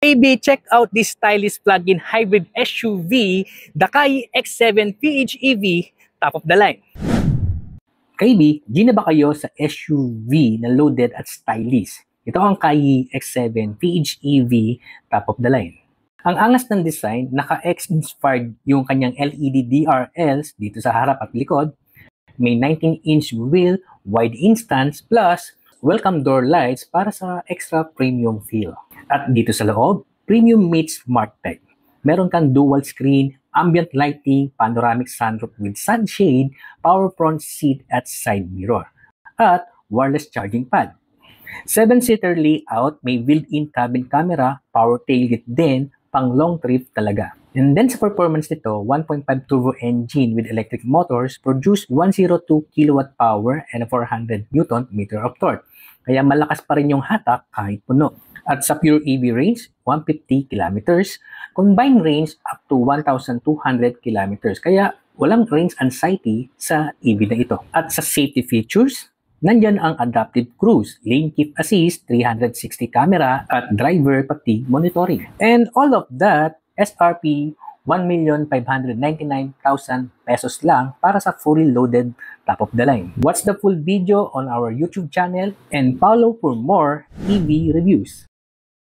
KB, check out this stylish plug-in hybrid SUV, the Kai X7 PHEV, top of the line. KB, di na ba kayo sa SUV na loaded at stylish? Ito ang Kai X7 PHEV, top of the line. Ang angas ng design, naka-X-inspired yung kanyang LED DRLs dito sa harap at likod. May 19-inch wheel, wide instance, plus welcome door lights para sa extra premium feel. At dito sa loob, premium meets smart tech. Meron kang dual screen, ambient lighting, panoramic sunroof with sunshade, power front seat at side mirror, at wireless charging pad. 7-seater layout, may built-in cabin camera, power tailgate din, pang long trip talaga. And then sa performance nito, 1.5 turbo engine with electric motors produce 102 kilowatt power and 400 Newton meter of torque. Kaya malakas pa rin yung hatak kahit puno. At sa pure EV range, 150 kilometers, combined range up to 1,200 kilometers. Kaya walang range anxiety sa EV na ito. At sa safety features, nandyan ang adaptive cruise, lane keep assist, 360 camera, at driver fatigue monitoring. And all of that, SRP 1,599,000 pesos lang para sa fully loaded top of the line. Watch the full video on our YouTube channel and follow for more EV reviews.